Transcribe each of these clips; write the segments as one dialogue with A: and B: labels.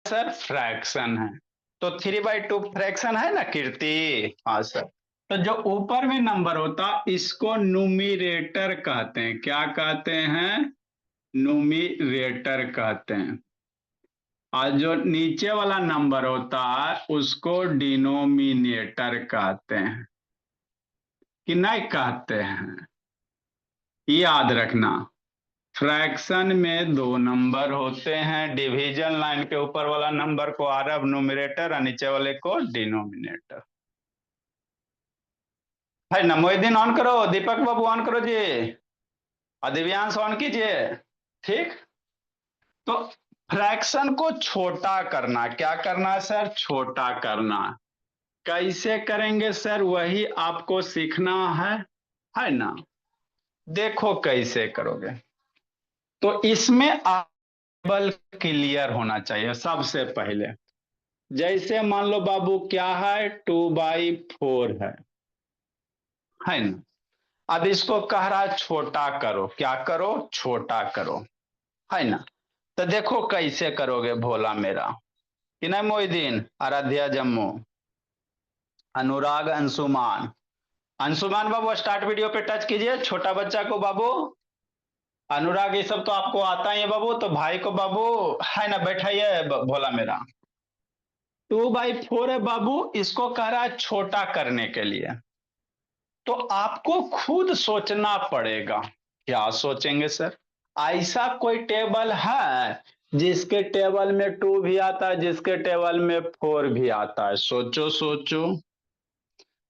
A: Sir fraction है। तो 3/2 fraction है ना कीर्ति। हाँ सर। तो जो ऊपर में नंबर होता इसको न्यूमरेटर कहते हैं। क्या कहते हैं? न्यूमरेटर कहते हैं। और जो नीचे वाला नंबर होता है उसको डिनोमिनेटर कहते हैं कि नहीं कहते हैं। याद रखना, फ्रैक्शन में दो नंबर होते हैं। डिवीजन लाइन के ऊपर वाला नंबर को आरब न्यूमरेटर और नीचे वाले को डिनोमिनेटर। है ना। मोहिद्दीन ऑन करो, दीपक बाबू ऑन करो जी, और दिव्यांश ऑन कीजिए। ठीक। तो फ्रैक्शन को छोटा करना, क्या करना है सर? छोटा करना। कैसे करेंगे सर? वही आपको सीखना है ना। देखो कैसे करोगे। तो इसमें टेबल क्लियर होना चाहिए सबसे पहले। जैसे मान लो बाबू क्या है, 2/4 है ना। अब इसको कह रहा छोटा करो। क्या करो? छोटा करो, है ना। तो देखो कैसे करोगे भोला मेरा। कि नहीं मोहिदीन, आराध्या जम्मू, अनुराग, अंशुमान। अंशुमान बाबू स्टार्ट वीडियो पे टच कीजिए छोटा बच्चा को बाबू। अनुराग ये सब तो आपको आता ही है बाबू, तो भाई को बाबू है ना बैठाइए भोला मेरा। 2/4 है बाबू, इसको कह रहा है छोटा करने के लिए। तो आपको खुद सोचना पड़ेगा। क्या सोचेंगे सर? ऐसा कोई टेबल है जिसके टेबल में 2 भी आता है, जिसके टेबल में 4 भी आता है? सोचो सोचो।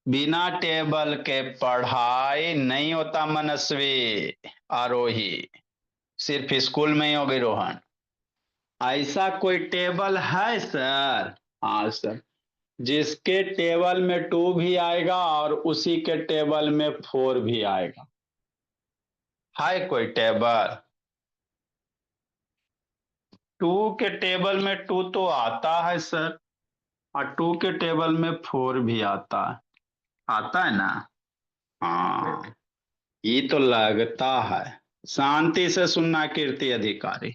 A: बिना टेबल के पढ़ाई नहीं होता मनस्वी आरोही। सिर्फ स्कूल में ही होगी रोहन। ऐसा कोई टेबल है सर? हाँ सर। जिसके टेबल में 2 भी आएगा और उसी के टेबल में 4 भी आएगा। है कोई टेबल? 2 के टेबल में 2 तो आता है सर, और 2 के टेबल में 4 भी आता है। आता है ना। हाँ, ये तो लगता है। शांति से सुनना कीर्ति अधिकारी।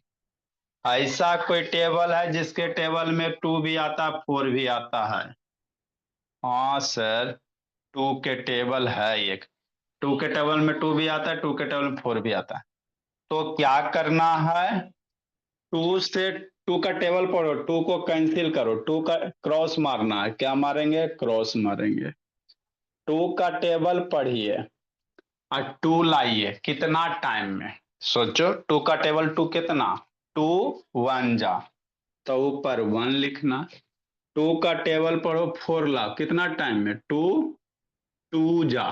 A: ऐसा कोई टेबल है जिसके टेबल में 2 भी आता, 4 भी आता है? हाँ सर, 2 के टेबल है एक। 2 के टेबल में 2 भी आता है, 2 के टेबल में 4 भी आता है। तो क्या करना है? 2 से 2 का टेबल पढ़ो, 2 को कैंसिल करो, 2 का क्रॉस मारना है। क्या मारेंगे? क्रॉस मारेंगे। 2 का टेबल पढ़िए और 2 लाइए कितना टाइम में? सोचो, 2 का टेबल 2 कितना? 2 1 जा, तो ऊपर 1 लिखना। 2 का टेबल पढ़ो 4 लाओ कितना टाइम में? 2 2 जा,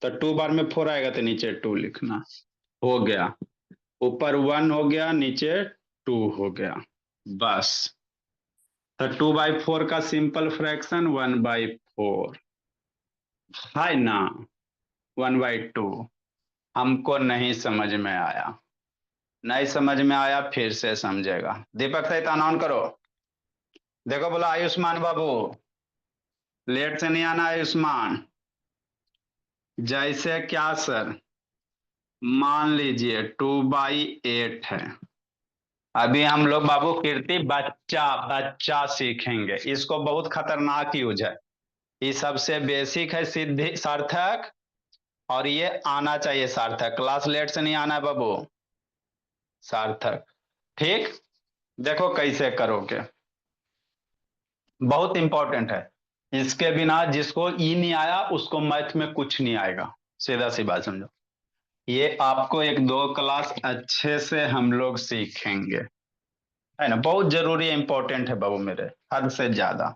A: तो 2 बार में 4 आएगा तो नीचे 2 लिखना। हो गया। ऊपर 1 हो गया, नीचे 2 हो गया। बस। तो 2/4 का सिंपल फ्रैक्शन 1/4 है ना। 1/2। हमको नहीं समझ में आया। नहीं समझ में आया फिर से समझेगा। दीपक सहित ऑन करो। देखो बोला आयुष्मान बाबू, लेट से नहीं आना आयुष्मान। जैसे क्या सर? मान लीजिए 2/8 है। अभी हम लोग बाबू कीर्ति बच्चा बच्चा सीखेंगे। इसको बहुत खतरनाक यूज है। ये सबसे बेसिक है सिद्धि सार्थक, और ये आना चाहिए सार्थक। क्लास लेट से नहीं आना है बाबू सार्थक। ठीक। देखो कैसे करोगे, बहुत इंपॉर्टेंट है। इसके बिना जिसको ई नहीं आया उसको मैथ में कुछ नहीं आएगा। सीधा सी बात समझो। ये आपको 1-2 क्लास अच्छे से हम लोग सीखेंगे, है ना। बहुत जरूरी इंपॉर्टेंट है बाबू मेरे, हद से ज्यादा।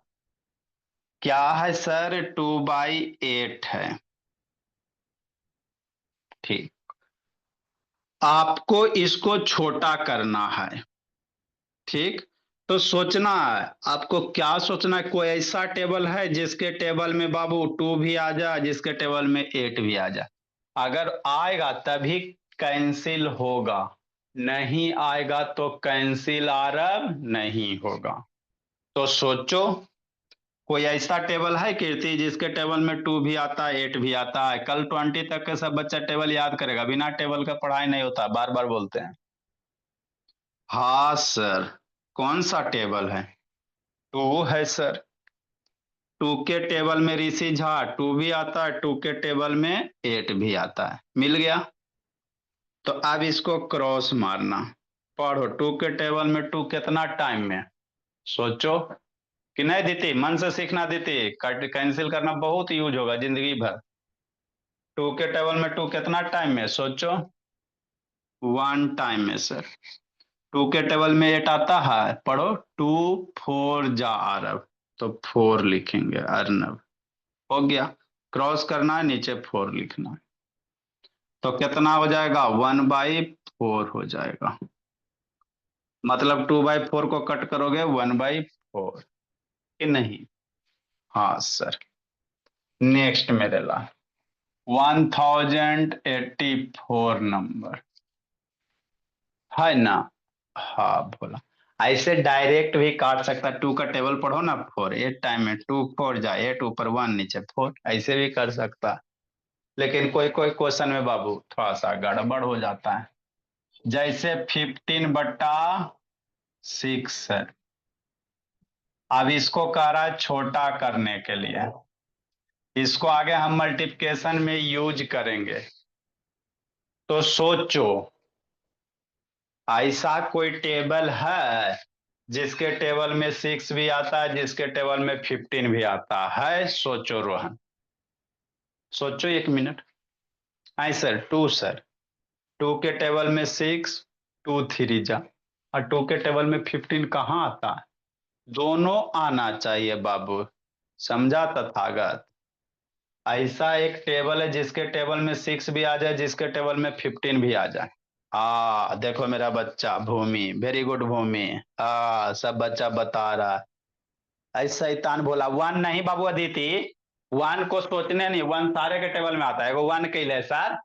A: क्या है सर? 2/8 है। ठीक। आपको इसको छोटा करना है। ठीक। तो सोचना है आपको। क्या सोचना है? कोई ऐसा टेबल है जिसके टेबल में बाबू 2 भी आ जाए, जिसके टेबल में 8 भी आ जाए? अगर आएगा तभी कैंसिल होगा, नहीं आएगा तो कैंसिल आरब नहीं होगा। तो सोचो, कोई ऐसा टेबल है कीर्ति जिसके टेबल में 2 भी आता है, 8 भी आता है? कल 20 तक के सब बच्चा टेबल याद करेगा। बिना टेबल का पढ़ाई नहीं होता, बार बार बोलते हैं। हाँ सर। कौन सा टेबल है? टू है सर। टू के टेबल में ऋषि झा टू भी आता है, टू के टेबल में एट भी आता है, मिल गया। तो अब इसको क्रॉस मारना। पढ़ो, टू के टेबल में टू कितना टाइम में, सोचो। कि नहीं दीदी, मन से सीखना दीदी, कट कैंसिल करना बहुत यूज होगा जिंदगी भर। टू के टेबल में टू कितना टाइम में, सोचो। वन टाइम में सर। टू के टेबल में एट आता है, पढ़ो। टू फोर जा अरब, तो फोर लिखेंगे, अर्नब। हो गया। क्रॉस करना है, नीचे फोर लिखना है। तो कितना हो जाएगा, वन बाई फोर हो जाएगा। मतलब टू बाई फोर को कट करोगे, वन बाई फोर, कि नहीं। हाँ सर। नेक्स्ट मेरे ला 1084 नंबर है ना। हाँ बोला। ऐसे डायरेक्ट भी काट सकता, टू का टेबल पढ़ो ना, फोर एट टाइम में टू फोर जाए एट, ऊपर वन नीचे फोर, ऐसे भी कर सकता। लेकिन कोई कोई क्वेश्चन में बाबू थोड़ा सा गड़बड़ हो जाता है। जैसे 15/6 है। अब इसको कह रहा है छोटा करने के लिए, इसको आगे हम मल्टीप्लिकेशन में यूज करेंगे। तो सोचो, ऐसा कोई टेबल है जिसके टेबल में 6 भी आता है, जिसके टेबल में 15 भी आता है, सोचो रोहन। सोचो 1 मिनट। I sir, two sir. Two के टेबल में 6, टू थ्री जा, और टू के टेबल में 15 कहाँ आता है। दोनों आना चाहिए बाबू, समझा तथागत। ऐसा एक टेबल है जिसके टेबल में 6 भी आ जाए, जिसके टेबल में 15 भी आ जाए। देखो मेरा बच्चा भूमि, वेरी गुड भूमि। सब बच्चा बता रहा है। ऐसा शैतान बोला, वन नहीं बाबू अदिति, वन को सोचने नहीं, वन सारे के टेबल में आता है, वो वन के लिए सर।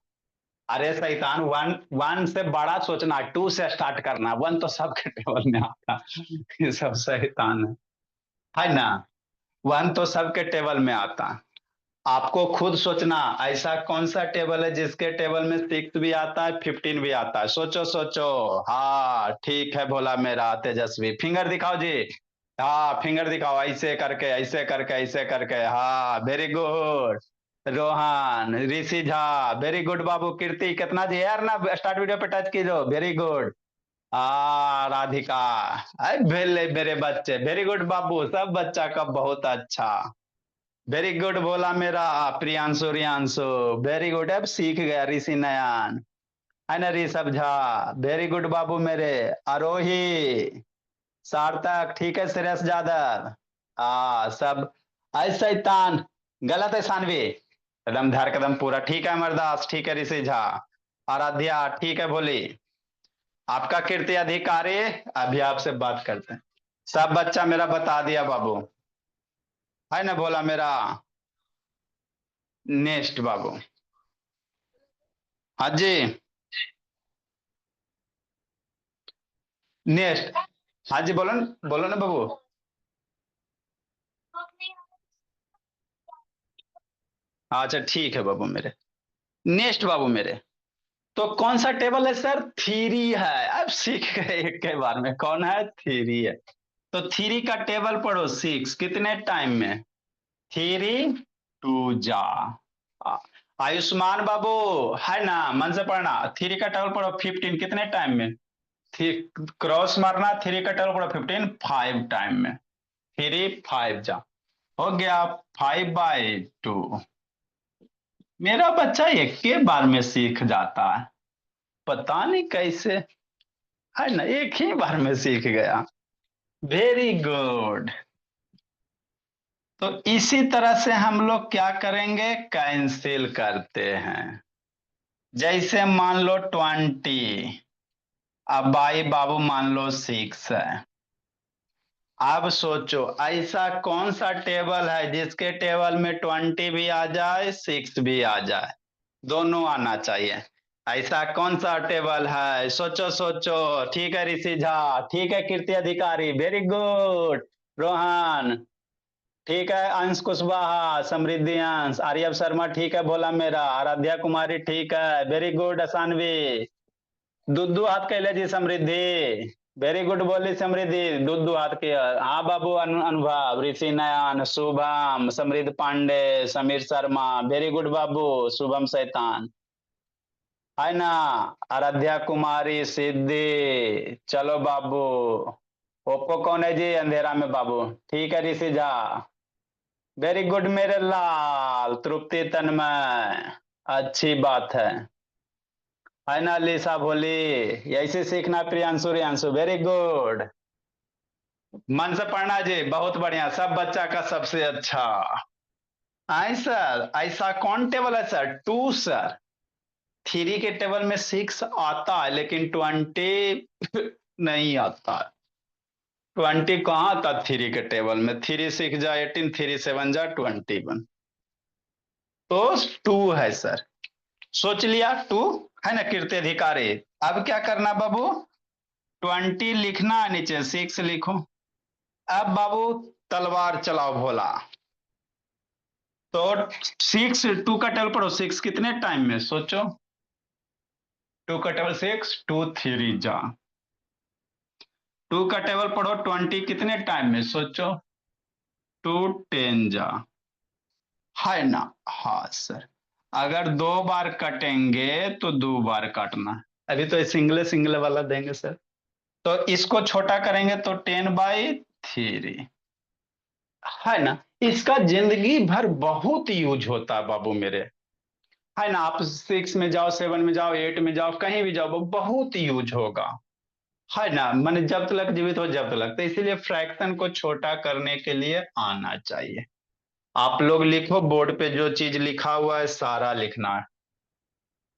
A: अरे शैतान, वन वन से बड़ा सोचना, टू से स्टार्ट करना, वन तो सबके टेबल में आता। ये सब शैतान है ना। वन तो सबके टेबल में आता। आपको खुद सोचना, ऐसा कौन सा टेबल है जिसके टेबल में 6 भी आता है, 15 भी आता है, सोचो सोचो। हाँ ठीक है, बोला मेरा तेजस्वी, फिंगर दिखाओ जी। हाँ फिंगर दिखाओ, ऐसे करके ऐसे करके ऐसे करके, हाँ वेरी गुड। रोहन, ऋषि झा, वेरी गुड बाबू। कीर्ति कितना जी यार ना, स्टार्ट वीडियो पे टच कीजिए, वेरी गुड। राधिका, भेले मेरे बच्चे, वेरी गुड बाबू, सब बच्चा का बहुत अच्छा। वेरी गुड बोला मेरा प्रियांशु रियांशु, वेरी गुड। अब सीख गया ऋषि नयन, है ना ऋषभ झा, वेरी गुड बाबू मेरे। आरोही, सार्थक, ठीक है श्रेयस यादव। सब। ऐ शैतान, गलत है सानवी, कदम धर कदम पूरा ठीक है, अमरदास ठीक है, ऋषि झा। आराध्या ठीक है, बोली। आपका कीर्ति अधिकारी, अभी आपसे बात करते हैं। सब बच्चा मेरा बता दिया बाबू, है ना, बोला मेरा। नेक्स्ट बाबू। हाँ जी। नेक्स्ट। हाँ जी, बोलो ना बाबू। अच्छा ठीक है बाबू मेरे। नेक्स्ट बाबू मेरे। तो कौन सा टेबल है सर, थ्री है। अब सीख गए एक के बार में, कौन है, थ्री है। तो थ्री का टेबल पढ़ो, 6 कितने टाइम में, थ्री टू जा। आ- आयुष्मान बाबू, है ना, मन से पढ़ना। थ्री का टेबल पढ़ो, 15 कितने टाइम में, थ्री क्रॉस मारना, थ्री का टेबल पढ़ो 15, 5 टाइम में। थ्री फाइव जा, हो गया 5/2। मेरा बच्चा एक के बार में सीख जाता है, पता नहीं कैसे, है ना, एक ही बार में सीख गया। Very good. तो इसी तरह से हम लोग क्या करेंगे, कैंसिल करते हैं। जैसे मान लो 20, अब भाई बाबू मान लो 6 है। अब सोचो, ऐसा कौन सा टेबल है जिसके टेबल में 20 भी आ जाए, 6 भी आ जाए, दोनों आना चाहिए। ऐसा कौन सा टेबल है, सोचो सोचो। ठीक है ऋषि झा, ठीक है कीर्ति अधिकारी, वेरी गुड। रोहन, ठीक है, अंश कुशवाहा, समृद्धि अंश, आर्यव शर्मा ठीक है, बोला मेरा। आराध्या कुमारी ठीक है, वेरी गुड। असानवी, दुद्दू हाथ कैले जी, समृद्धि। वेरी गुड बोली समृद्धि, दुद्दू हाथ के। हाँ बाबू, अनुभव, ऋषि नयन, शुभम, समृद्ध पांडे, समीर शर्मा, वेरी गुड बाबू। शुभम शैतान है ना। आराध्या कुमारी सिद्धि, चलो बाबू। ओप्पो कौन है जी? अंधेरा में बाबू। ठीक है ऋषि झा। वेरी गुड मेरे लाल। तृप्ति तन्मय, अच्छी बात है ना। लिसा भोली, ऐसे सीखना। Priyanshu Riyanshu, very good. मन से पढ़ना जी, बहुत बढ़िया। सब बच्चा का सबसे अच्छा। आई सर, ऐसा कौन टेबल है सर? Two sir. थ्री के टेबल में सिक्स आता है, लेकिन 20 नहीं आता। 20 कहाँ आता थ्री के टेबल में? 3 6 जा 18, 3 7 जा 21। तो टू है सर। सोच लिया टू, है ना कीर्ति अधिकारी। अब क्या करना बाबू? 20 लिखना, नीचे 6 लिखो। अब बाबू तलवार चलाओ भोला। तो 6, टू का टेबल पढ़ो। 6 कितने टाइम में सोचो? टू का टेबल 6, 2 3 जा। टू का टेबल पढ़ो 20 कितने टाइम में सोचो? 2 10 जा। है ना। हाँ सर। अगर 2 बार कटेंगे तो 2 बार काटना। अभी तो सिंगल सिंगल वाला देंगे सर। तो इसको छोटा करेंगे तो 10/3। है ना। इसका जिंदगी भर बहुत यूज होता है बाबू मेरे। है ना। आप 6 में जाओ, 7 में जाओ, 8 में जाओ, कहीं भी जाओ, वो बहुत यूज होगा। है ना। मैंने जब तक जीवित हो जब तक, तो इसीलिए फ्रैक्शन को छोटा करने के लिए आना चाहिए। आप लोग लिखो बोर्ड पे, जो चीज लिखा हुआ है सारा लिखना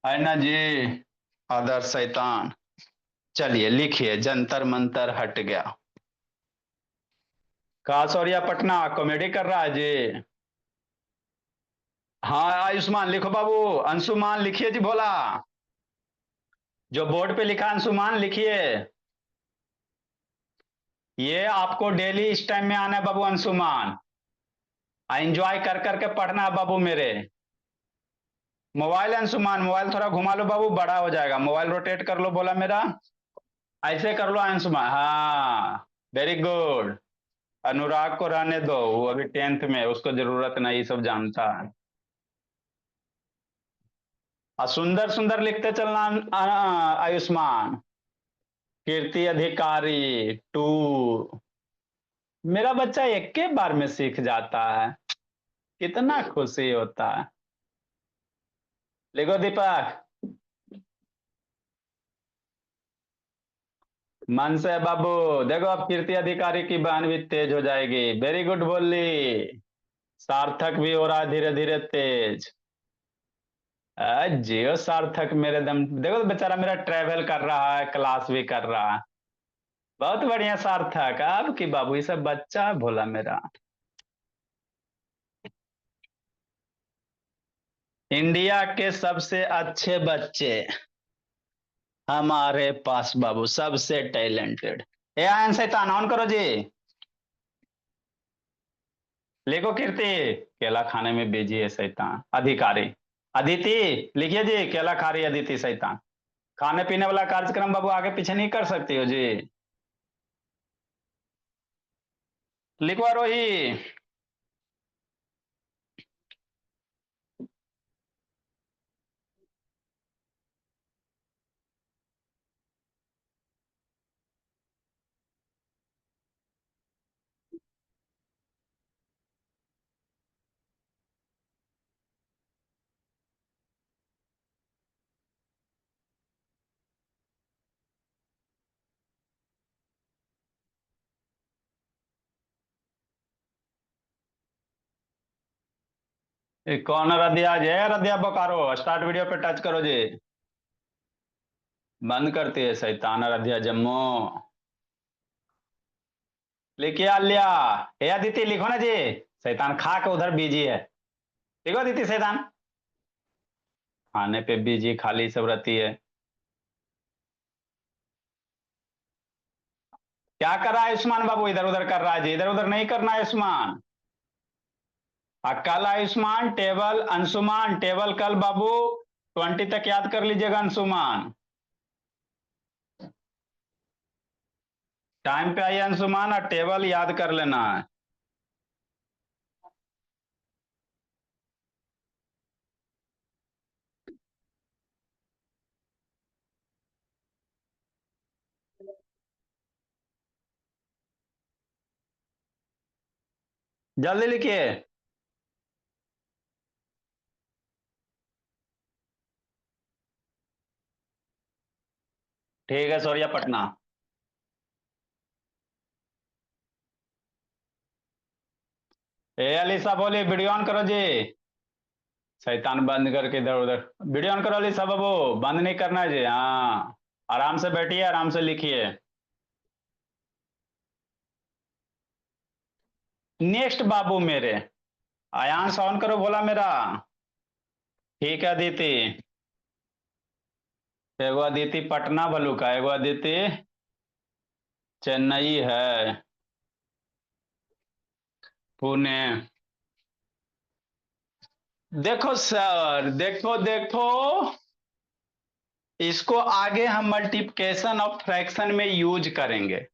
A: है ना जी। अदर शैतान। चलिए लिखिए, जंतर मंतर हट गया। कासौरिया पटना कॉमेडी कर रहा है जी। हाँ आयुष्मान लिखो बाबू। अंशुमान लिखिए जी भोला। जो बोर्ड पे लिखा अंशुमान लिखिए। ये आपको डेली इस टाइम में आना है बाबू अंशुमान। एंजॉय कर करके पढ़ना है बाबू मेरे। मोबाइल अंशुमान, मोबाइल थोड़ा घुमा लो बाबू, बड़ा हो जाएगा। मोबाइल रोटेट कर लो बोला मेरा। ऐसे कर लो अंशुमान, हाँ। Very good. अनुराग को रहने दो, वो अभी 10th में, उसको जरूरत नहीं, सब जानता है। और सुंदर सुंदर लिखते चलना आयुष्मान। कीर्ति अधिकारी 2। मेरा बच्चा एक के बार में सीख जाता है, कितना खुशी होता है। लिखो दीपक। मन से बाबू। देखो अब कीर्ति अधिकारी की बहन भी तेज हो जाएगी। वेरी गुड बोली। सार्थक भी हो रहा है धीरे धीरे तेज। जियो सार्थक मेरे दम। देखो तो बेचारा मेरा ट्रेवल कर रहा है, क्लास भी कर रहा है। बहुत बढ़िया सार्थक। अब की बाबू, ये सब बच्चा है भोला मेरा। इंडिया के सबसे अच्छे बच्चे हमारे पास बाबू, सबसे टैलेंटेड। ए आयन शैतान ऑन करो जी। लिखो कीर्ति। केला खाने में बिजी है शैतान अधिकारी। अदिति लिखिए जी, केला खा रही है अदिति शैतान। खाने पीने वाला कार्यक्रम बाबू आगे पीछे नहीं कर सकती हो जी। लिखो आरोही। कौन रदिया जी? रदिया बोकारो, स्टार्ट वीडियो पे टच करो जी। बंद करती है शैतान रदिया जम्मू। लिखिए आलिया। हे अदिति लिखो ना जी। शैतान खा के उधर बिजी है। लिखो अदिति शैतान। खाने पे बिजी, खाली सब रहती है। क्या कर रहा है आयुष्मान बाबू? इधर उधर कर रहा है जी, इधर उधर नहीं करना है आयुष्मान। कल आयुष्मान टेबल, अंशुमान टेबल कल बाबू 20 तक याद कर लीजिएगा अंशुमान। टाइम पे आइए अंशुमान, और टेबल याद कर लेना है। जल्दी लिखिए। ठीक है सौर्या पटना। ए अलीसा बोली, वीडियो ऑन करो जी। शैतान बंद करके इधर उधर। वीडियो ऑन करो अलीसा बाबू। बंद नहीं करना है जी, हाँ। आराम से बैठिए, आराम से लिखिए। नेक्स्ट बाबू मेरे। आयांश ऑन करो बोला मेरा। ठीक है अदिति। एगो अदिति पटना भलू का, एगो अदिति चेन्नई है। पुणे। देखो सर, देखो देखो, इसको आगे हम मल्टीप्लिकेशन ऑफ फ्रैक्शन में यूज करेंगे।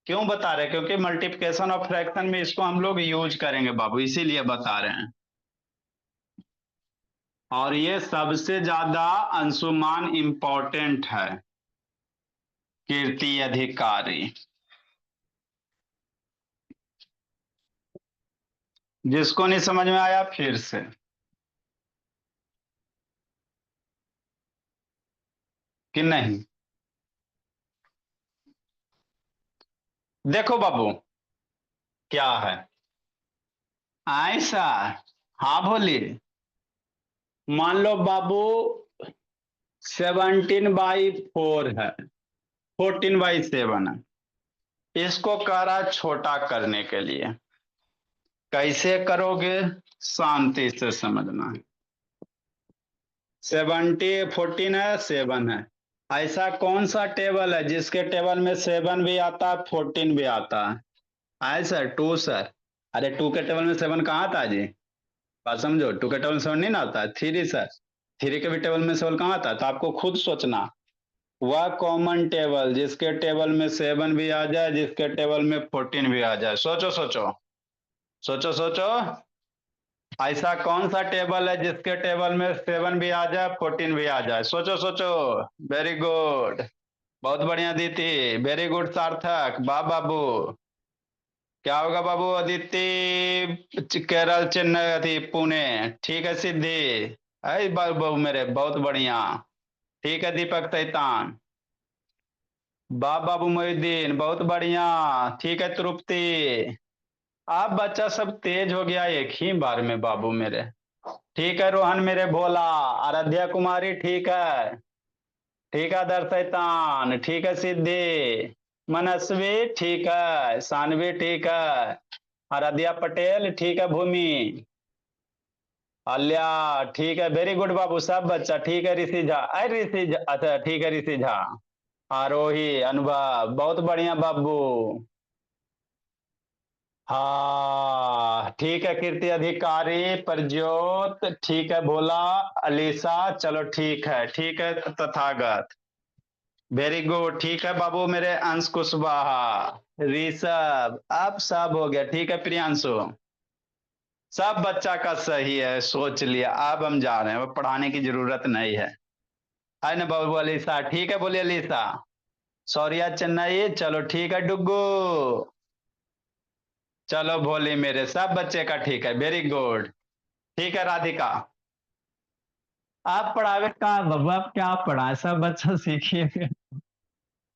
A: क्यों बता रहे हैं? क्योंकि मल्टीप्लिकेशन ऑफ फ्रैक्शन में इसको हम लोग यूज करेंगे बाबू, इसीलिए बता रहे हैं। और ये सबसे ज्यादा अंशुमान इंपॉर्टेंट है। कीर्ति अधिकारी। जिसको नहीं समझ में आया फिर से। कि नहीं? देखो बाबू, क्या है ऐसा। हाँ बोलिए। मान लो बाबू 17/4 है, 14/7 है। इसको कह रहा है छोटा करने के लिए। कैसे करोगे? शांति से समझना है। 14 है, 7 है। ऐसा कौन सा टेबल है जिसके टेबल में 7 भी आता है, 14 भी आता है? Sir, 2 sir. अरे 2 के टेबल में 7 कहाँ आता है जी? बात समझो, 2 के टेबल में 7 नहीं ना आता है। 3 सर। 3 के भी टेबल में 7 कहाँ आता है? तो आपको खुद सोचना। वह कॉमन टेबल जिसके टेबल में 7 भी आ जाए, जिसके टेबल में 14 भी आ जाए। सोचो सोचो। सोचो सोचो। ऐसा कौन सा टेबल है जिसके टेबल में 7 भी आ जाए, 14 भी आ जाए? सोचो सोचो। Very good. बहुत बढ़िया दीदी। वेरी गुड सार्थक। वाह बाबू। क्या होगा बाबू? अदिति केरल, चेन्नई, अति पुणे। ठीक है सिद्धि। है बाबू मेरे, बहुत बढ़िया। ठीक है दीपक तैतान। वाह बाबू मोहिद्दीन, बहुत बढ़िया। ठीक है तृप्ति। आप बच्चा सब तेज हो गया एक ही बार में बाबू मेरे। ठीक है रोहन मेरे भोला। आराध्या कुमारी ठीक है। ठीक है दर्शैतान, ठीक है सिद्धि। मनस्वी ठीक है, सानवी ठीक है। आराध्या पटेल ठीक है, भूमि। अल्या ठीक है, वेरी गुड बाबू, सब बच्चा ठीक है। ऋषि झा, अरे ऋषि झा, अच्छा ठीक है ऋषि झा। आरोही, अनुभव, बहुत बढ़िया बाबू। हाँ ठीक है, कीर्ति अधिकारी, प्रज्योत ठीक है, भोला, अलीसा, चलो ठीक है तथागत। वेरी गुड, ठीक है बाबू मेरे, अंश कुशवाहा, ऋषभ, अब सब हो गया। ठीक है प्रियांशु। सब बच्चा का सही है, सोच लिया। अब हम जा रहे हैं, अब पढ़ाने की जरूरत नहीं है ना बाबू? अलीसा ठीक है, बोलिए अलीसा। सौर्या चेन्नई, चलो ठीक है डुग्गू। चलो भोली मेरे, सब बच्चे का ठीक है, वेरी गुड। ठीक है राधिका। आप पढ़ावे कहाँ बाबू? आप क्या पढ़ाए? सब बच्चा सीखिए,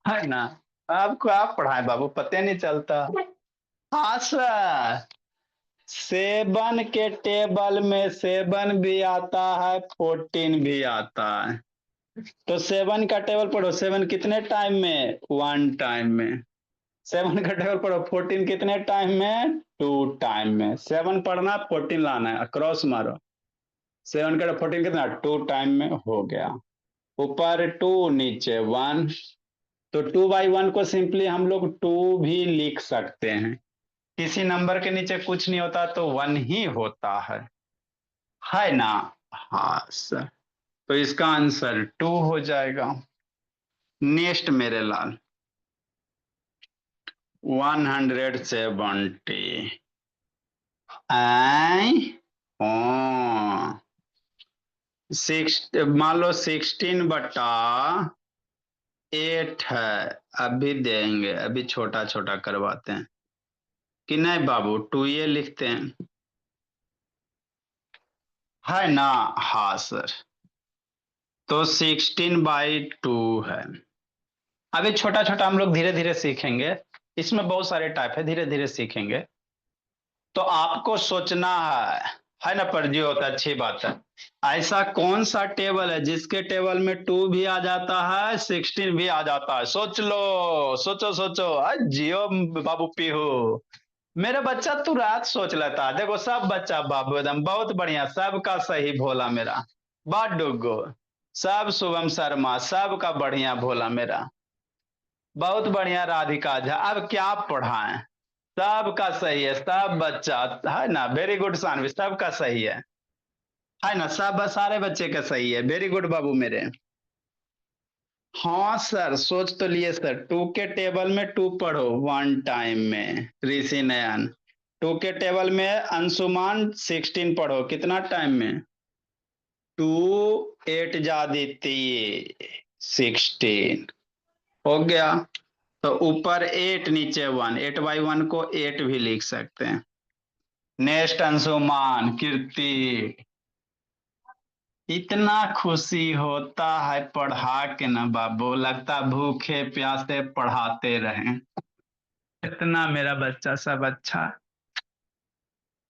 A: है ना? आपको आप पढ़ाए बाबू, पता नहीं चलता। हाँ सर। 7 के टेबल में 7 भी आता है, 14 भी आता है। तो 7 का टेबल पढ़ो। 7 कितने टाइम में? 1 टाइम में। 7 का टेबल पढ़ो। 14 कितने टाइम में? 2 टाइम में। 7 पढ़ना, 14 लाना है, क्रॉस मारो। 7 का 14 कितना? 2 टाइम में हो गया। ऊपर 2, नीचे 1। तो 2/1 को सिंपली हम लोग 2 भी लिख सकते हैं। किसी नंबर के नीचे कुछ नहीं होता तो 1 ही होता है ना? हाँ सर। तो इसका आंसर 2 हो जाएगा। नेक्स्ट मेरे लाल। 170 मान लो 16/8 है। अभी देंगे, अभी छोटा छोटा करवाते हैं कि नहीं बाबू, 2 ये लिखते हैं, है ना। हाँ सर, तो 16/2 है। अभी छोटा छोटा हम लोग धीरे धीरे सीखेंगे, इसमें बहुत सारे टाइप है, धीरे धीरे सीखेंगे। तो आपको सोचना है ना प्रज्योत, अच्छी बात है। ऐसा कौन सा टेबल है जिसके टेबल में 2 भी आ जाता है, 16 भी आ जाता है? सोच लो, सोचो सोचो। जियो बाबू पीहू, मेरा बच्चा तू रात सोच लेता। देखो सब बच्चा बाबू एकदम बहुत बढ़िया, सबका सही भोला मेरा। बाडुगो, सब शुभम शर्मा, सबका बढ़िया भोला मेरा। बहुत बढ़िया राधिका झा, अब क्या पढ़ाएं? सबका सही है, सब बच्चा है ना। वेरी गुड सानवी, सबका सही है ना। सब सारे बच्चे का सही है, वेरी गुड बाबू मेरे। हाँ सर, सोच तो लिए सर। 2 के टेबल में 2 पढ़ो 1 टाइम में, ऋषि नयन। 2 के टेबल में अंशुमान 16 पढ़ो, कितना टाइम में? 2 8 जा देती 16 हो गया। तो ऊपर 8 नीचे 1, 8/1 को 8 भी लिख सकते हैं। नेक्स्ट अंशुमान कीर्ति। इतना खुशी होता है पढ़ा के ना बाबू, लगता भूखे प्यासे पढ़ाते रहें। इतना मेरा बच्चा सब अच्छा,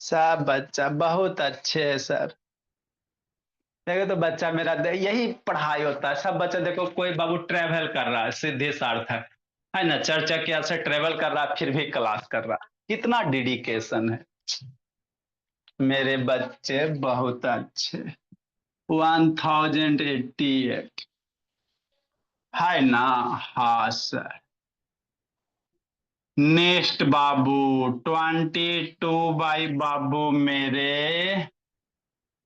A: सब बच्चा बहुत अच्छे है सर। देखो तो बच्चा मेरा यही पढ़ाई होता है, सब बच्चा देखो। कोई बाबू ट्रेवल कर रहा है, सिद्धि सार्थक है ना, 4 चकिया से ट्रेवल कर रहा है फिर भी क्लास कर रहा है, कितना डेडिकेशन है। मेरे बच्चे बहुत अच्छे। 1088 है ना। हाँ सर। नेक्स्ट बाबू 22 बाबू मेरे,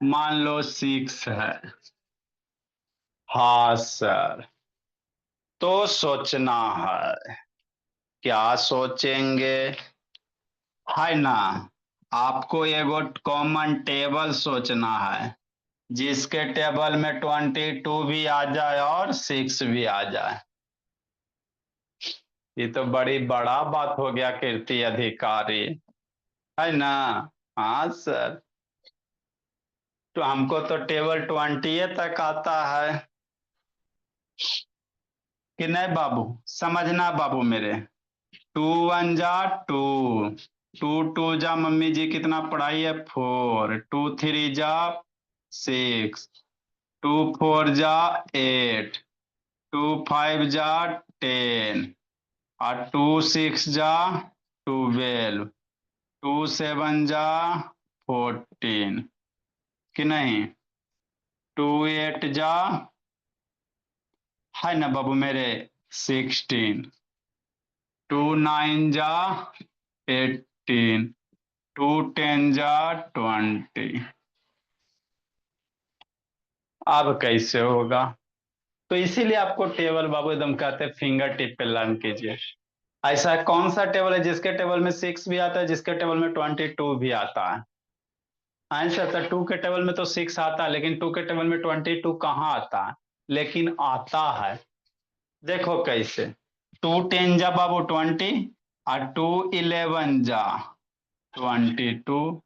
A: मान लो 6 है। हाँ सर, तो सोचना है, क्या सोचेंगे? है ना। आपको एगो कॉमन टेबल सोचना है जिसके टेबल में 22 भी आ जाए और 6 भी आ जाए। ये तो बड़ी बड़ा बात हो गया कीर्ति अधिकारी, है ना। हाँ सर, तो हमको तो टेबल 20 तक आता है कि नहीं बाबू? समझना बाबू मेरे। 2 1 जा 2, 2 2 जा मम्मी जी कितना पढ़ाई है? 4, 2 3 जा 6, 2 4 जा 8, 2 5 जा 10, और 2 6 जा 12, 2 7 जा 14 कि नहीं? 2 8 जा, है ना बाबू मेरे, 16, 2 9 जा 18, 2 10 जा 20। अब कैसे होगा? तो इसीलिए आपको टेबल बाबू एकदम कहते हैं फिंगर टिप पे लर्न कीजिए। ऐसा कौन सा टेबल है जिसके टेबल में 6 भी आता है, जिसके टेबल में 22 भी आता है? आंसर सर, 2 के टेबल में तो 6 आता है, लेकिन 2 के टेबल में 22 कहाँ आता है? लेकिन आता है। देखो कैसे। 2 10 जा बाबू 20, और 2 11 जा 22,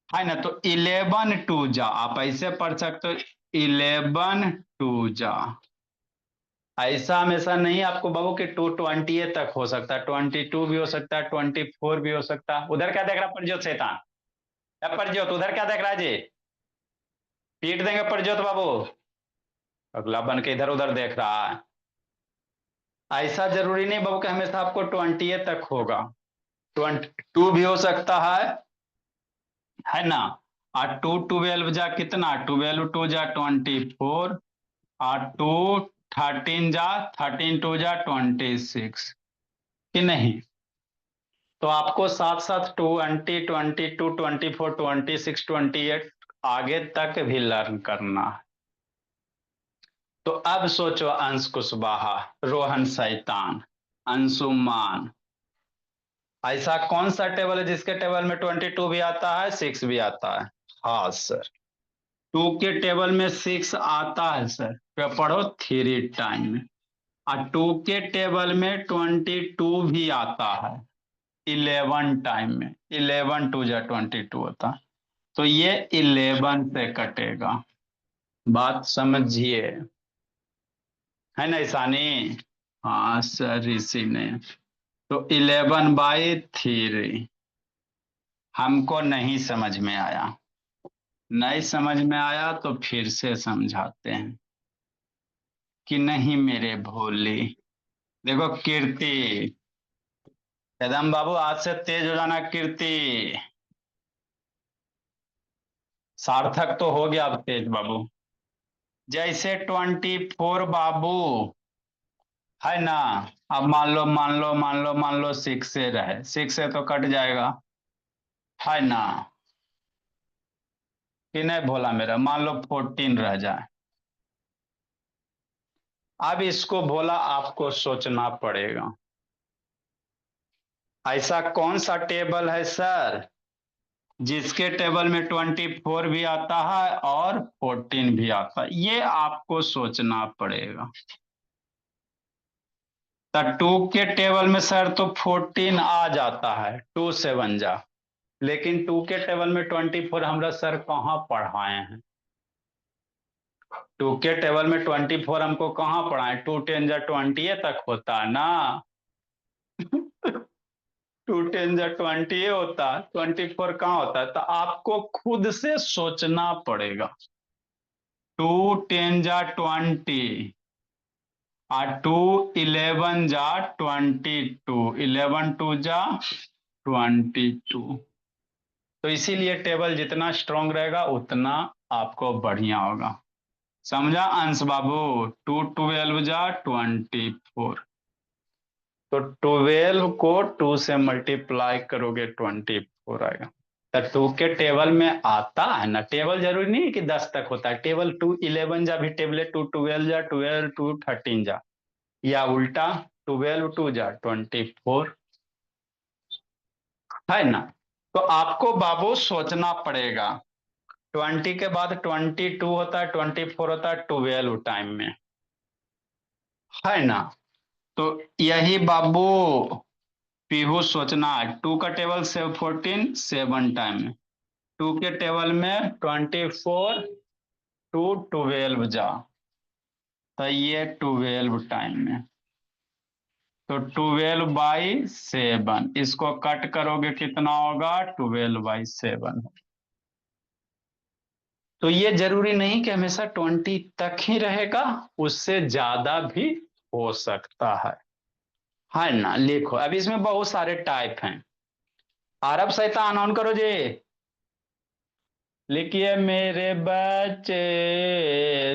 A: है ना। तो 11 2 जा, आप ऐसे पढ़ सकते हो, 11 2 जा। ऐसा हमेशा नहीं आपको बाबू कि 220 तक हो सकता है, 22 भी हो सकता है, 24 भी हो सकता है। उधर क्या देख रहा प्रज्योत शैतान? क्या प्रज्योत, उधर क्या देख रहा है जी? पीट देंगे प्रज्योत बाबू, अगला बन के इधर उधर देख रहा है। ऐसा जरूरी नहीं बाबू कि हमेशा आपको 20 तक होगा, 22 भी हो सकता है ना। और 2 12 जा कितना? 12 2 जा 24, और 2 13 जा 26 कि नहीं। तो आपको साथ साथ 20 22 24 26 आगे तक भी लर्न करना है। तो अब सोचो अंश कुशवाहा, रोहन शैतान, अंशुमान। ऐसा कौन सा टेबल है जिसके टेबल में 22 भी आता है, 6 भी आता है? हाँ सर, टू के टेबल में 6 आता है सर, क्या पढ़ो, थ्री टाइम में। और टू के टेबल में 22 भी आता है 11 टाइम में। 11 टू जा 22 होता है, तो ये 11 से कटेगा। बात समझिए, है ना ईशानी? हाँ सर, इसी ने। तो 11/3। हमको नहीं समझ में आया, नहीं समझ में आया तो फिर से समझाते हैं कि नहीं मेरे भोले। देखो कीर्ति, कदम बाबू आज से तेज हो जाना कीर्ति। सार्थक तो हो गया, अब तेज बाबू। जैसे 24 बाबू, है ना? अब मान लो 6 से रहे, 6 से तो कट जाएगा, है ना? कि नहीं भोला मेरा, मान लो 14 रह जाए। अब इसको भोला आपको सोचना पड़ेगा, ऐसा कौन सा टेबल है सर जिसके टेबल में 24 भी आता है और 14 भी आता है, ये आपको सोचना पड़ेगा। तो टू के टेबल में सर तो 14 आ जाता है, टू से बन जा। लेकिन टू के टेबल में 24 हमरा सर कहाँ पढ़ाए हैं? टू के टेबल में 24 हमको कहाँ पढ़ाए? 2 10 जा 20 तक होता है ना। 2 10 जा 20 होता है, 24 कहाँ होता है? तो आपको खुद से सोचना पड़ेगा। 2 10 जा 20 और 2 11 जा 22, 11 2 जा 22। तो इसीलिए टेबल जितना स्ट्रांग रहेगा उतना आपको बढ़िया होगा। समझा अंश बाबू? 2 12 जा 24, तो 12 को 2 से मल्टीप्लाई करोगे 24 आएगा। तो टू के टेबल में आता है ना, टेबल जरूरी नहीं है कि 10 तक होता है, टेबल 2 11 जा भी टेबल है, 2 12 जा 12, 2 13 जा, या उल्टा 12 2 जा 24, है ना? तो आपको बाबू सोचना पड़ेगा। 20 के बाद 22 होता है, 24 होता है 12 टाइम में, है ना? तो यही बाबू पीहू सोचना है। टू का टेबल से 14 7 टाइम में, टू के टेबल में 24 2 12 जा, तो ये 12 टाइम में। तो 12/7, इसको कट करोगे कितना होगा? 12/7। तो ये जरूरी नहीं कि हमेशा 20 तक ही रहेगा, उससे ज्यादा भी हो सकता है ना? लिखो, अब इसमें बहुत सारे टाइप हैं। आरब शैतान ऑन करो जी। लिखिए मेरे बच्चे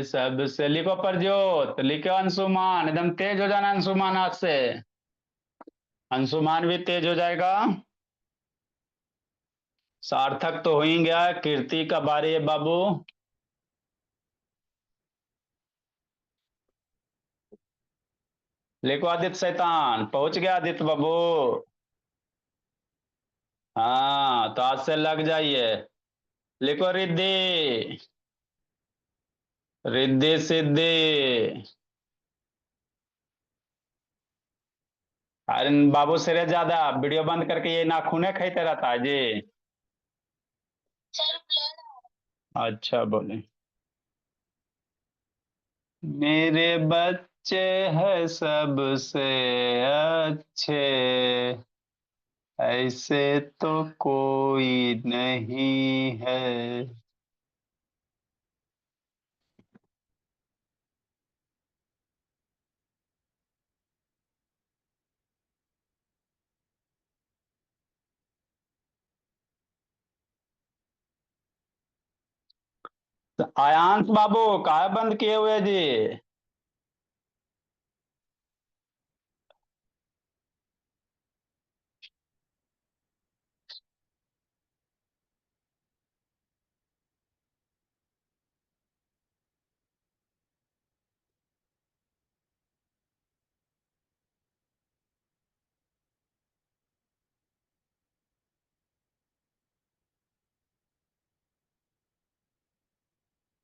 A: सबसे, लिखो प्रज्योत, लिखो अंशुमान, एकदम तेज हो जाना अंशुमान आज से। अंशुमान भी तेज हो जाएगा। सार्थक तो हो ही गया, कीर्ति का बारी है बाबू। लिखो आदित्य शैतान, पहुंच गया आदित्य बाबू। हाँ तो आज से लग जाइए। लिखो रिद्धि, रिद्धि सिद्धि। अरे बाबू सिरे ज्यादा वीडियो बंद करके ये नाखूने खाते रहता है जी। अच्छा बोले। मेरे बच्चे हैं सबसे अच्छे, ऐसे तो कोई नहीं है। तो आयांश बाबू काहे बंद किए हुए जी?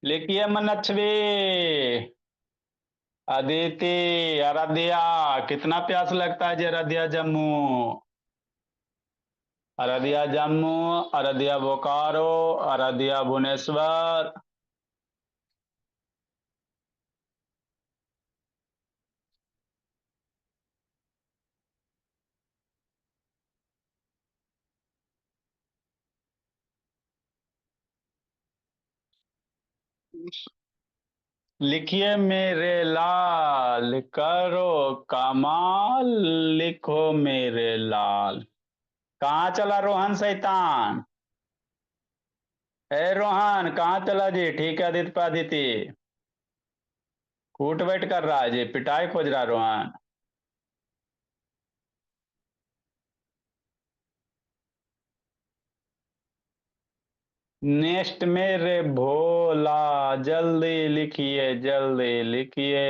A: लिखिए मनच्छवी। अदिति। अरदिया। कितना प्यास लगता है जी अरदिया जम्मू। अरदिया जम्मू। अरदिया बोकारो। अरदिया भुवनेश्वर। लिखिए मेरे लाल करो कमाल। लिखो मेरे लाल। कहाँ चला रोहन शैतान। ए रोहन कहाँ चला जी। ठीक है आदित्य पादिति। कूट बैठ कर रहा है जी पिटाई खोज रहा है रोहन। नेक्स्ट मेरे भोला। जल्दी लिखिए जल्दी लिखिए।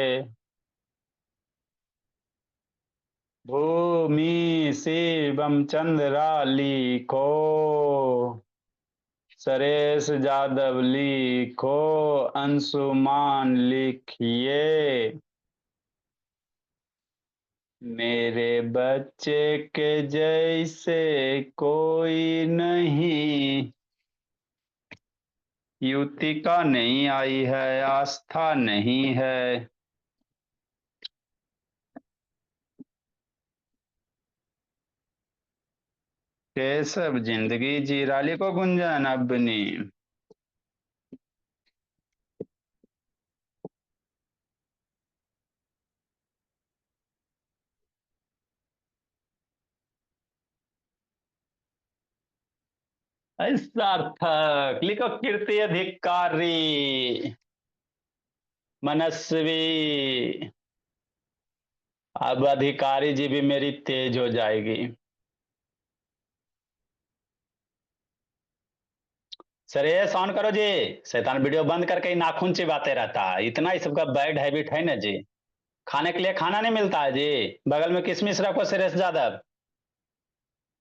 A: भूमि शिवम चंद्रा लिखो। सरेश जादव लिखो। अंशुमान लिखिए। मेरे बच्चे के जैसे कोई नहीं। युतिका नहीं आई है। आस्था नहीं है। केशव जिंदगी जीराली को गुंजन अपनी। सार्थक लिखो कीर्ति अधिकारी। मनस्वी। अब अधिकारी जी भी मेरी तेज हो जाएगी। सर ये ऑन करो जी। शैतान वीडियो बंद करके ही नाखून चिबाते रहता है। इतना ही सबका बैड हैबिट है ना जी। खाने के लिए खाना नहीं मिलता है जी। बगल में किशमिश रखो सुरेश यादव।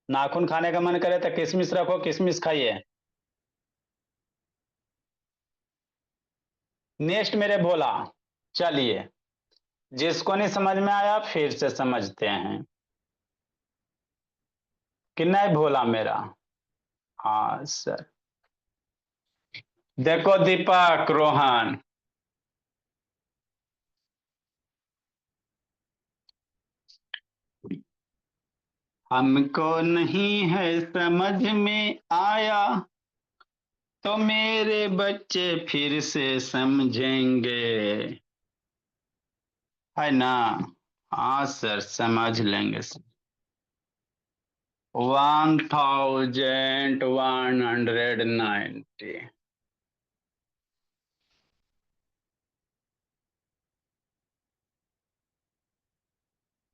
A: नाखून खाने का मन करे तो किशमिश रखो किशमिश खाइए। नेक्स्ट मेरे भोला। चलिए। जिसको नहीं समझ में आया फिर से समझते हैं। कि नहीं भोला मेरा। हाँ सर। देखो दीपक रोहन। हमको नहीं है समझ में आया। तो मेरे बच्चे फिर से समझेंगे। है ना। हाँ सर समझ लेंगे सर। 1190।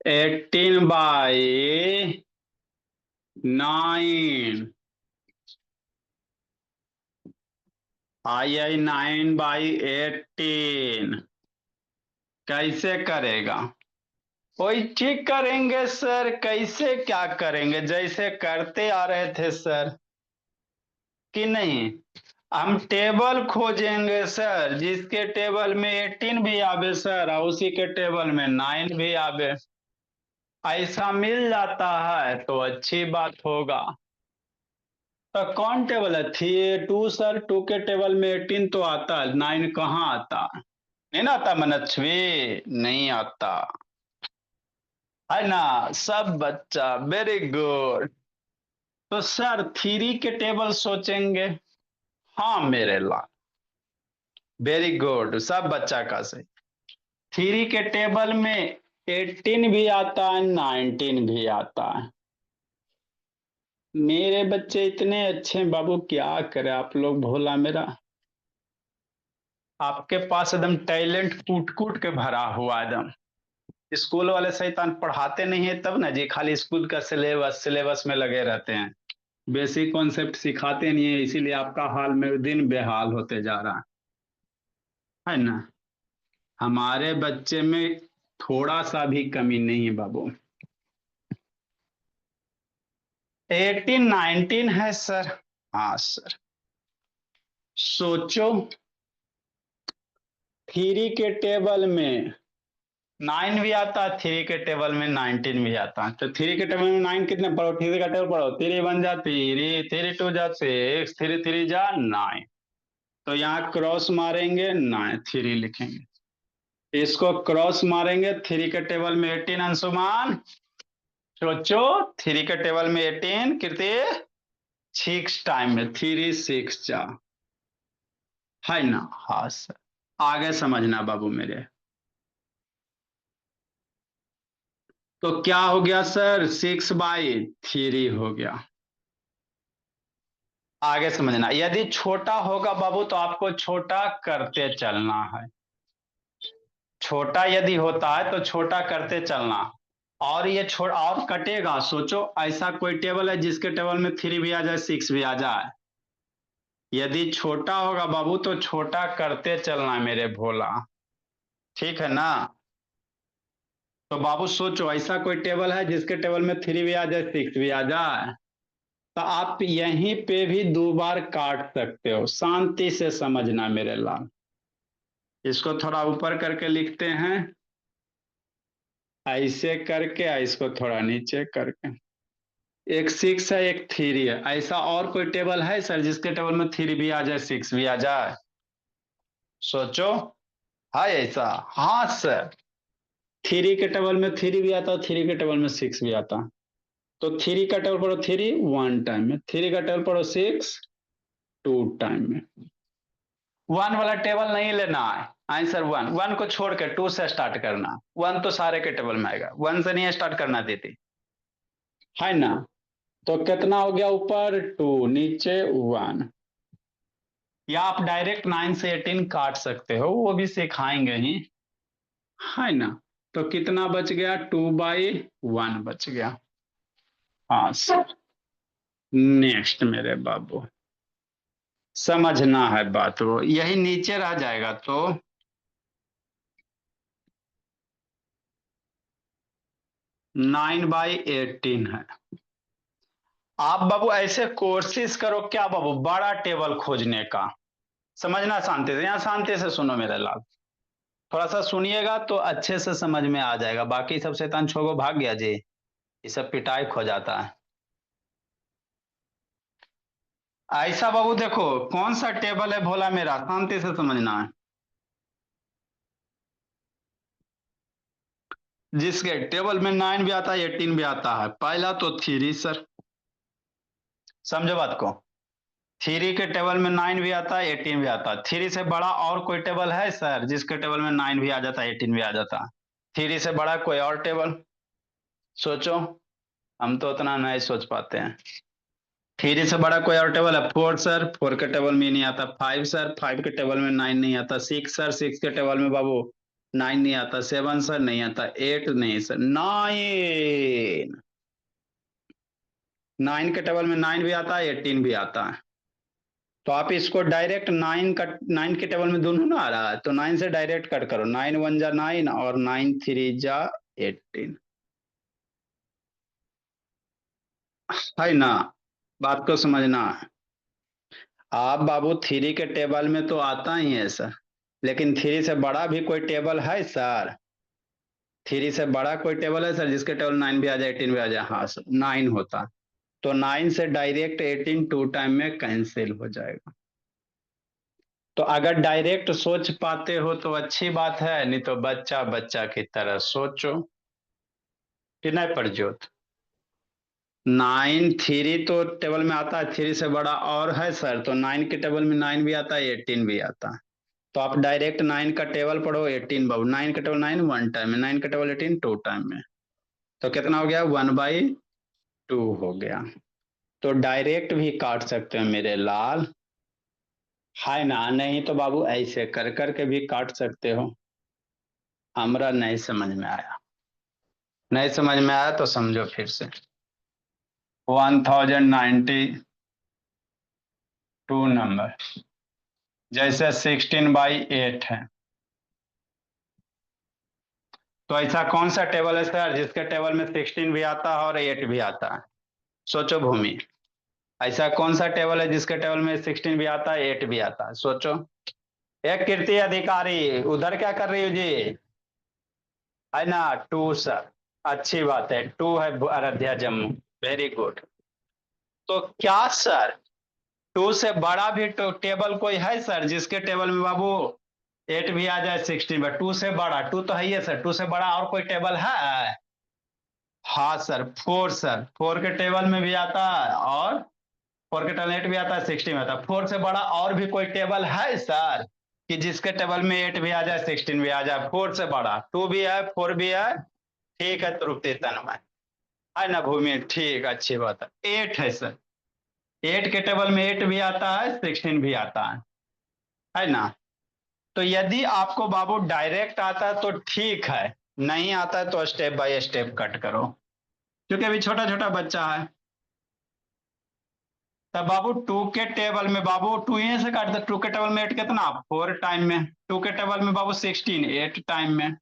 A: 18/9। आई 9/18। कैसे करेगा। वही ठीक करेंगे सर कैसे क्या करेंगे जैसे करते आ रहे थे सर। कि नहीं। हम टेबल खोजेंगे सर जिसके टेबल में 18 भी आवे सर और उसी के टेबल में 9 भी आवे। ऐसा मिल जाता है तो अच्छी बात होगा। तो कौन टेबल है थ्री 2 सर 2 के टेबल में 18 तो आता है 9 कहाँ आता। नहीं ना आता मनच्छवी। नहीं आता। है ना। सब बच्चा वेरी गुड। तो सर थ्री के टेबल सोचेंगे। हाँ मेरे लाल। वेरी गुड सब बच्चा का सही। थ्री के टेबल में 18 भी आता है 19 भी आता है। मेरे बच्चे इतने अच्छे हैं बाबू क्या करे आप लोग भोला मेरा। आपके पास एकदम टैलेंट कूट कूट के भरा हुआ एकदम। स्कूल वाले शैतान पढ़ाते नहीं है तब ना जी खाली स्कूल का सिलेबस सिलेबस में लगे रहते हैं। बेसिक कॉन्सेप्ट सिखाते नहीं है इसीलिए आपका हाल में दिन बेहाल होते जा रहा है ना। हमारे बच्चे में थोड़ा सा भी कमी नहीं है बाबू। 18 19 है सर। हाँ सर। सोचो। थ्री के टेबल में 9 भी आता है, थ्री के टेबल में 19 भी आता है। तो थ्री के टेबल में 9 कितने पढ़ो, थ्री का टेबल पढ़ो, थ्री वन जा थ्री, थ्री टू जा 6, थ्री थ्री जा 9। तो यहाँ क्रॉस मारेंगे 9, थ्री लिखेंगे। इसको क्रॉस मारेंगे, थ्री के टेबल में 18 अंशुमान, सोचो थ्री के टेबल में 18 कितने 6 टाइम में, थ्री सिक्स जा, है ना। हाँ सर, आगे समझना बाबू मेरे। तो क्या हो गया सर, 6/3 हो गया। आगे समझना, यदि छोटा होगा बाबू तो आपको छोटा करते चलना है। छोटा यदि होता है तो छोटा करते चलना। और ये छोड़ और कटेगा, सोचो ऐसा कोई टेबल है जिसके टेबल में 3 भी आ जाए 6 भी आ जाए। यदि छोटा होगा बाबू तो छोटा करते चलना मेरे भोला, ठीक है ना। तो बाबू सोचो ऐसा कोई टेबल है जिसके टेबल में 3 भी आ जाए 6 भी आ जाए। तो आप यहीं पे भी 2 बार काट सकते हो, शांति से समझना मेरे लाल। इसको थोड़ा ऊपर करके लिखते हैं, ऐसे करके, इसको थोड़ा नीचे करके। एक 6 है एक 3 है, ऐसा और कोई टेबल है सर जिसके टेबल में 3 भी आ जाए 6 भी आ जाए, सोचो। है ऐसा, हाँ सर। थ्री के टेबल में 3 भी आता है, थ्री के टेबल में 6 भी आता है। तो थ्री का टेबल पढ़ो 3 1 टाइम में, थ्री का टेबल पढ़ो 6 2 टाइम में। वन वाला टेबल नहीं लेना है, आंसर वन, वन को छोड़ के टू से स्टार्ट करना। वन तो सारे के टेबल में आएगा, वन से नहीं स्टार्ट करना देती, है ना। तो कितना हो गया, ऊपर 2 नीचे 1। या आप डायरेक्ट 9 से 18 काट सकते हो, वो भी सिखाएंगे ही, है ना। तो कितना बच गया, 2/1 बच गया। हाँ सर, नेक्स्ट मेरे बाबू, समझना है बात, वो यही नीचे रह जाएगा तो 9/18 है। आप बाबू ऐसे कोशिश करो, क्या बाबू, बड़ा टेबल खोजने का। समझना शांति से, यहाँ शांति से सुनो मेरे लाल, थोड़ा सा सुनिएगा तो अच्छे से समझ में आ जाएगा। बाकी सब शैतान छोगो भाग गया जी, ये सब पिटाई खो जाता है। ऐसा बाबू देखो, कौन सा टेबल है भोला मेरा, शांति से समझना है। जिसके टेबल में 9 भी आता है 18 भी आता है, पहला तो थ्री सर, समझो बात को। थ्री के टेबल में 9 भी आता है 18 भी आता है। थ्री से बड़ा और कोई टेबल है सर जिसके टेबल में 9 भी आ जाता है 18 भी आ जाता है? थ्री से बड़ा कोई और टेबल सोचो, हम तो उतना नहीं सोच पाते हैं। थ्री से बड़ा कोई और टेबल है, फोर सर, फोर के टेबल में नहीं आता। फाइव सर, फाइव के टेबल में 9 नहीं आता। सिक्स सर, सिक्स के टेबल में बाबू 9 नहीं आता। सेवन सर नहीं आता। एट नहीं सर, 9, 9 के टेबल में 9 भी आता है 18 भी आता है। तो आप इसको डायरेक्ट 9 का, 9 के टेबल में दोनों ना आ रहा है तो 9 से डायरेक्ट कट करो, 9 1 जा 9 और 9 3 जा 18, है ना। बात को समझना। आप बाबू थ्री के टेबल में तो आता ही है सर, लेकिन थ्री से बड़ा भी कोई टेबल है सर? थ्री से बड़ा कोई टेबल है सर जिसके टेबल 9 भी आ जाए 18 भी आ जाए? हाँ सर, 9 होता। तो 9 से डायरेक्ट 18 टू टाइम में कैंसिल हो जाएगा। तो अगर डायरेक्ट सोच पाते हो तो अच्छी बात है, नहीं तो बच्चा बच्चा की तरह सोचो कि नहीं प्रज्योत। 9 थ्री तो टेबल में आता है, थ्री से बड़ा और है सर, तो 9 के टेबल में 9 भी आता है 18 भी आता है। तो आप डायरेक्ट 9 का टेबल पढ़ो 18 बाबू, 9 का टेबल 9 1 टाइम में, 9 का टेबल 18 2 टाइम में। तो कितना हो गया, 1/2 हो गया। तो डायरेक्ट भी काट सकते हो मेरे लाल, है ना। नहीं तो बाबू ऐसे कर करके भी काट सकते हो। हमरा नहीं समझ में आया, नहीं समझ में आया तो समझो फिर से। 1092 नंबर, जैसे 16/8 है। तो ऐसा कौन सा टेबल है सर जिसके टेबल में 16 भी आता है और 8 भी आता है? सोचो भूमि, ऐसा कौन सा टेबल है जिसके टेबल में 16 भी आता है 8 भी आता है, सोचो। एक कीर्ति अधिकारी उधर क्या कर रही हो जी? है ना, टू सर। अच्छी बात है, टू है अयोध्या जम्मू। Very good. तो क्या सर, टू से बड़ा भी तो टेबल कोई है सर, जिसके टेबल में बाबू 8 भी आ जाए 16 में? टू से बड़ा, टू तो है ही है सर, टू से बड़ा और कोई टेबल है? हाँ सर, फोर सर, फोर के टेबल में भी आता है, और फोर के टेबल 8 भी आता है, 16 में आता है। फोर से बड़ा और भी कोई टेबल है सर, कि जिसके टेबल में 8 भी आ जाए 16 भी आ जाए? फोर से बड़ा टू भी है, फोर भी है। ठीक है, तृप्ति तन्मय है ना भूमि, ठीक, अच्छी बात है। 8 है सर, 8 के टेबल में 8 भी आता है, 16 भी आता है ना? तो यदि आपको बाबू डायरेक्ट आता है तो ठीक है, नहीं आता है तो स्टेप बाय स्टेप कट करो, क्योंकि अभी छोटा छोटा बच्चा है। तब बाबू टू के टेबल में बाबू टू यहीं से काट दो। टू के टेबल में 8 कितना, 4 टाइम में। टू के टेबल में बाबू 16, 8 टाइम में,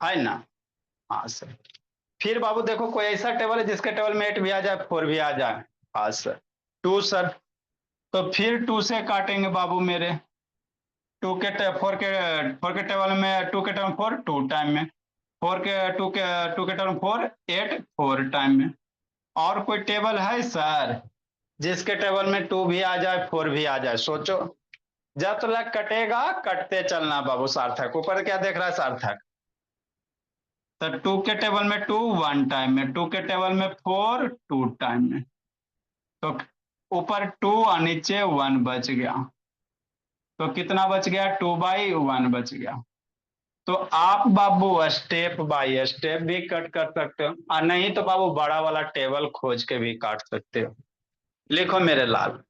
A: है ना? हाँ सर। फिर बाबू देखो, कोई ऐसा टेबल है जिसके टेबल में 8 भी आ जाए, 4 भी आ जाए? हाँ सर, टू सर। तो फिर टू से काटेंगे बाबू मेरे। फोर के टेबल में, टू के टेबल 4 टू टाइम में। टू के टेबल 4 8 4 टाइम में। और कोई टेबल है सर जिसके टेबल में 2 भी आ जाए, 4 भी आ जाए? सोचो। जब तक कटेगा कटते चलना बाबू। सार्थक ऊपर क्या देख रहा है सार्थक? तो टू के टेबल में 2 1 टाइम में, टू के टेबल में 4 2 टाइम में। तो ऊपर 2 और नीचे 1 बच गया। तो कितना बच गया? 2/1 बच गया। तो आप बाबू स्टेप बाय स्टेप भी कट कर सकते हो, और नहीं तो बाबू बड़ा वाला टेबल खोज के भी काट सकते हो। लिखो मेरे लाल,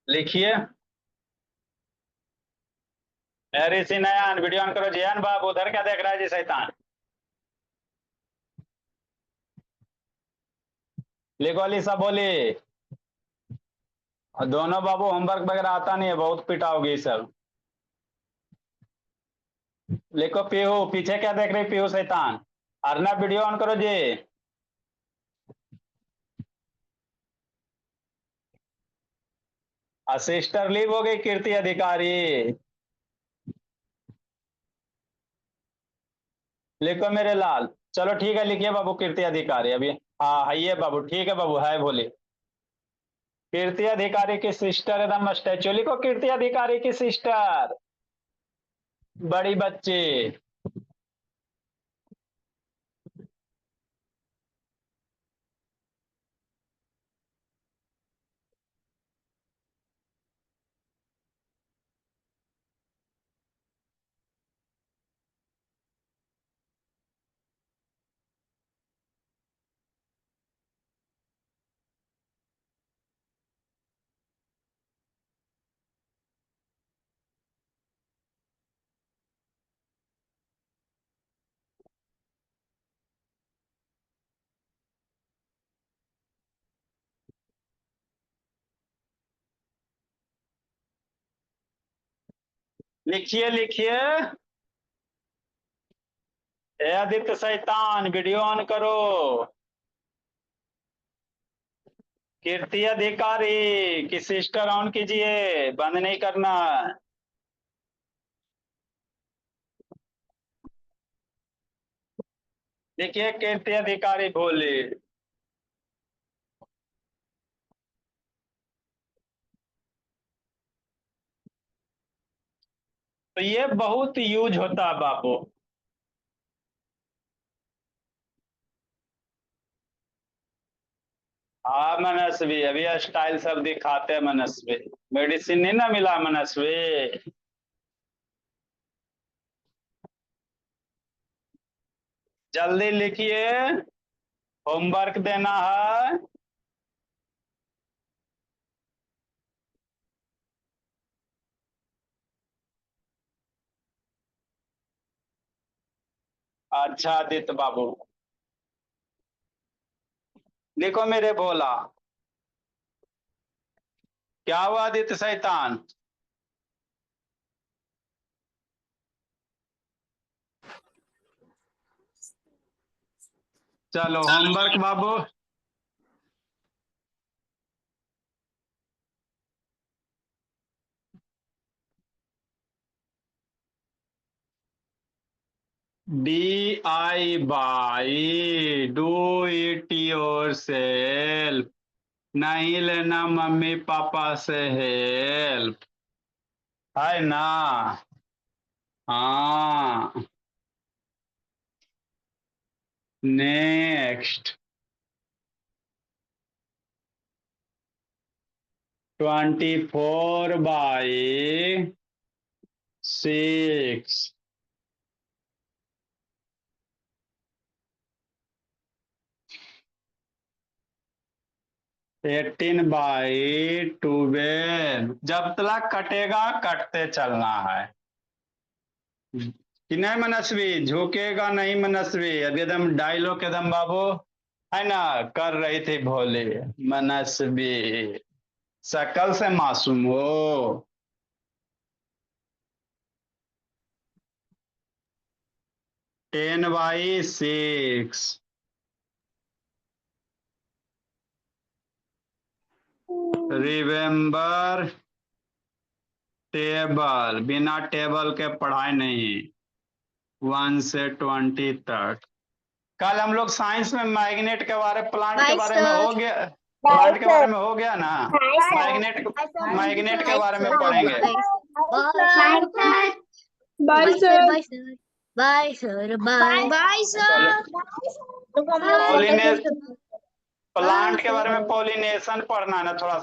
A: लिखिए। ऋषि नयन वीडियो ऑन करो। जयन बाबू उधर क्या देख रहा है जी शैतान? लिखो अलीसा बोली। और दोनों बाबू होमवर्क वगैरह आता नहीं है, बहुत पिटाओगी सब। लिखो पीहू, पीछे क्या देख रही पीहू शैतान? अर्नब वीडियो ऑन करो जी। सिस्टर लीव हो गई कीर्ति अधिकारी। लिखो मेरे लाल। चलो ठीक है, लिखिए बाबू कीर्ति अधिकारी अभी। हाँ है ये बाबू, ठीक है बाबू, है बोली। कीर्ति अधिकारी की सिस्टर एकदम स्टैचू। लिखो कीर्ति अधिकारी की सिस्टर, बड़ी बच्ची। लिखिए लिखिए। ए आदित्य शैतान वीडियो ऑन करो। कीर्ति अधिकारी की सिस्टर ऑन कीजिए, बंद नहीं करना। देखिए कीर्ति अधिकारी बोले। तो ये बहुत यूज होता है बाबू। हाँ मनस्वी, अभी स्टाइल सब दिखाते हैं मनस्वी। मेडिसिन नहीं ना मिला मनस्वी। जल्दी लिखिए, होमवर्क देना है। अच्छा आदित्य बाबू, लिखो मेरे भोला। क्या हुआ आदित्य शैतान? चलो homework Babu. DIY, do it your self, नहीं लेना मम्मी पापा से हेल्प, है ना। हाँ। नेक्स्ट 24/6, 18/12, जब तक कटेगा कटते चलना है कि नहीं मनस्वी, झुकेगा नहीं मनस्वी, अब एकदम डायलॉग एकदम बाबू, है ना, कर रही थी भोले मनस्वी, शकल से मासूम हो। 10/6, रिमेम्बर टेबल, बिना टेबल के पढ़ाई नहीं, 1 से 20 तक। कल हम लोग साइंस में मैग्नेट के बारे, प्लांट के बारे में हो गया, प्लांट के बारे में हो गया ना, मैग्नेट, मैग्नेट के बारे में पढ़ेंगे।
B: Bye sir, bye sir, bye bye sir.
A: पॉलिने प्लांट के बारे में पॉलिनेशन पढ़ना है ना थोड़ा सा।